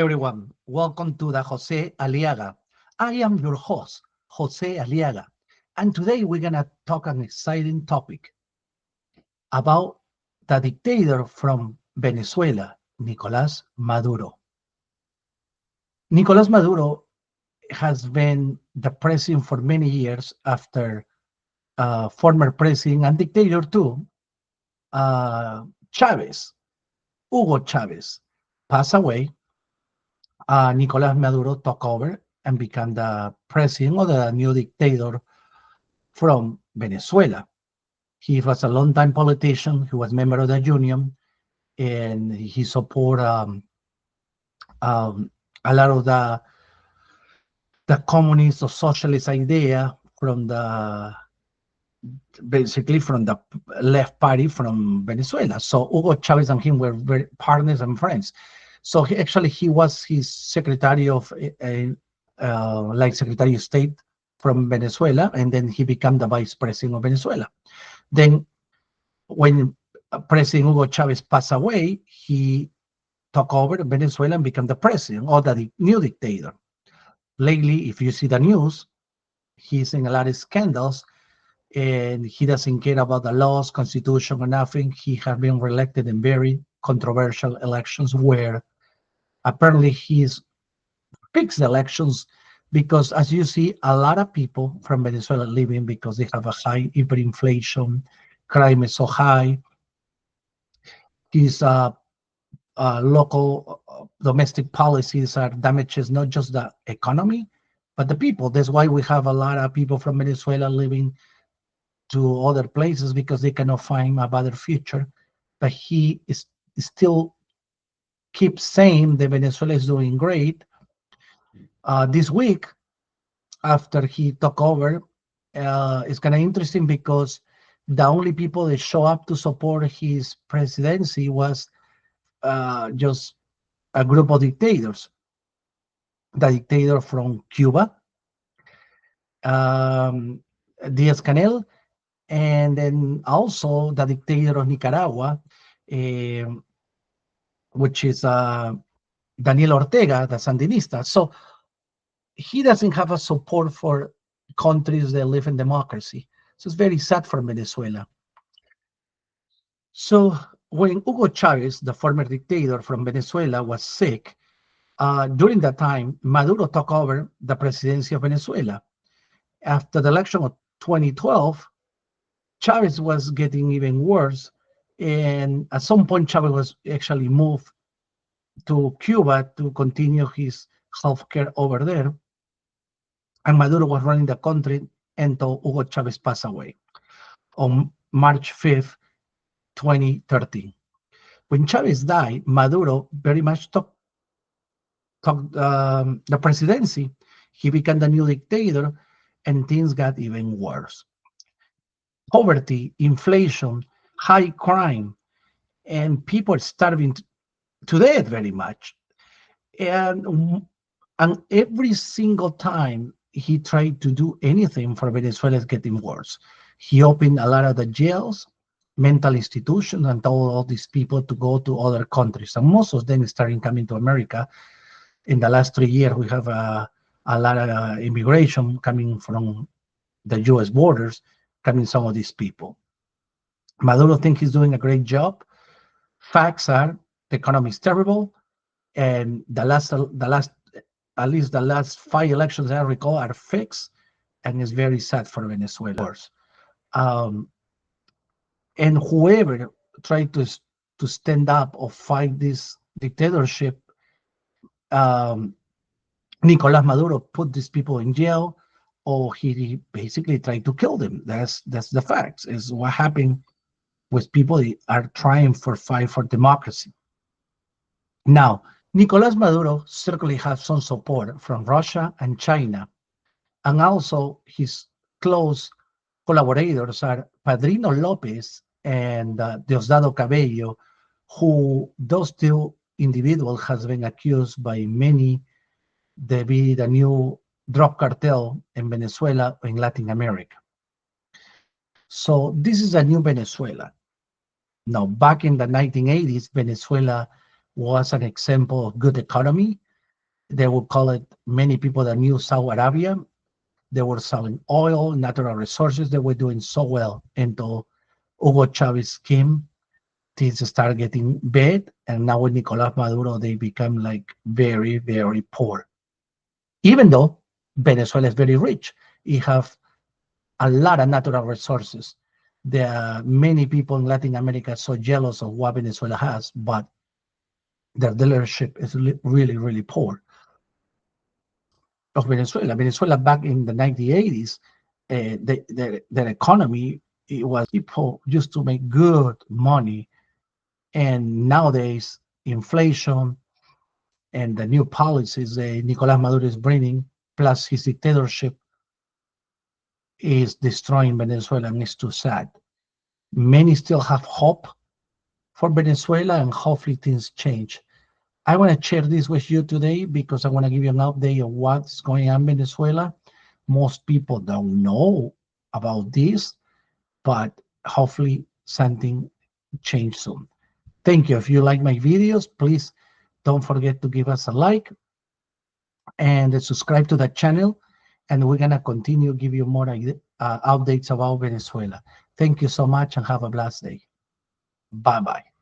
everyone. Welcome to the Jose Aliaga. I am your host, Jose Aliaga, and today we're gonna talk an exciting topic about the dictator from Venezuela, Nicolás Maduro. Nicolás Maduro has been the president for many years after former president and dictator too, Chavez, Hugo Chavez, passed away. Nicolás Maduro took over and became the president or the new dictator from Venezuela. He was a long-time politician. He was a member of the union, and he supported a lot of the communist or socialist idea from basically from the left party from Venezuela. So Hugo Chavez and him were very partners and friends. So he was his secretary of like Secretary of State from Venezuela, and then he became the vice president of Venezuela. Then when President Hugo Chavez passed away, he took over Venezuela and became the president or the new dictator. Lately, if you see the news, he's in a lot of scandals and he doesn't care about the laws, constitution, or nothing. He has been reelected in very controversial elections where apparently he's fixed the elections because, as you see, a lot of people from Venezuela leaving because they have a high hyperinflation, crime is so high. His local domestic policies are damages not just the economy, but the people. That's why we have a lot of people from Venezuela living to other places because they cannot find a better future. But he is still keeps saying that Venezuela is doing great. This week, after he took over, it's kind of interesting because the only people that show up to support his presidency was just a group of dictators. The dictator from Cuba, Diaz-Canel, and then also the dictator of Nicaragua, which is Daniel Ortega, the Sandinista. So he doesn't have a support for countries that live in democracy. So it's very sad for Venezuela. So when Hugo Chavez, the former dictator from Venezuela, was sick, during that time, Maduro took over the presidency of Venezuela. After the election of 2012, Chavez was getting even worse. And at some point, Chavez was actually moved to Cuba to continue his healthcare over there. And Maduro was running the country until Hugo Chavez passed away on March 5th, 2013. When Chavez died, Maduro very much took the presidency. He became the new dictator, and things got even worse. Poverty, inflation, high crime, and people starving to death very much. And every single time he tried to do anything for Venezuela, it's getting worse. He opened a lot of the jails, mental institutions, and told all these people to go to other countries. And most of them starting coming to America. In the last 3 years, we have a lot of immigration coming from the U.S. borders, coming some of these people. Maduro thinks he's doing a great job. Facts are the economy is terrible, and at least the last 5 elections I recall are fixed, and it's very sad for Venezuela. And whoever tried to stand up or fight this dictatorship, Nicolás Maduro put these people in jail, or he basically tried to kill them. That's the facts. Is what happened with people that are trying for fight for democracy. Now, Nicolás Maduro certainly has some support from Russia and China, and also his close collaborators are Padrino Lopez and Diosdado Cabello, who those two individuals has been accused by many to be the new drug cartel in Venezuela or in Latin America. So this is a new Venezuela. Now, back in the 1980s, Venezuela was an example of good economy. They would call it, many people that knew Saudi Arabia, they were selling oil, natural resources. They were doing so well until Hugo Chávez came. Things started getting bad, and now with Nicolás Maduro, they become like very, very poor. Even though Venezuela is very rich, it have a lot of natural resources. There are many people in Latin America so jealous of what Venezuela has, but their leadership is really, really poor. Of Venezuela. Venezuela back in the 1980s, their economy, it was, people used to make good money, and nowadays inflation and the new policies Nicolás Maduro is bringing, plus his dictatorship, is destroying Venezuela, and it's too sad. Many still have hope for Venezuela, and hopefully things change. I want to share this with you today because I want to give you an update of what's going on in Venezuela. Most people don't know about this, but hopefully something change soon. Thank you. If you like my videos, please don't forget to give us a like and subscribe to the channel. And we're going to continue give you more updates about Venezuela. Thank you so much and have a blessed day. Bye-bye.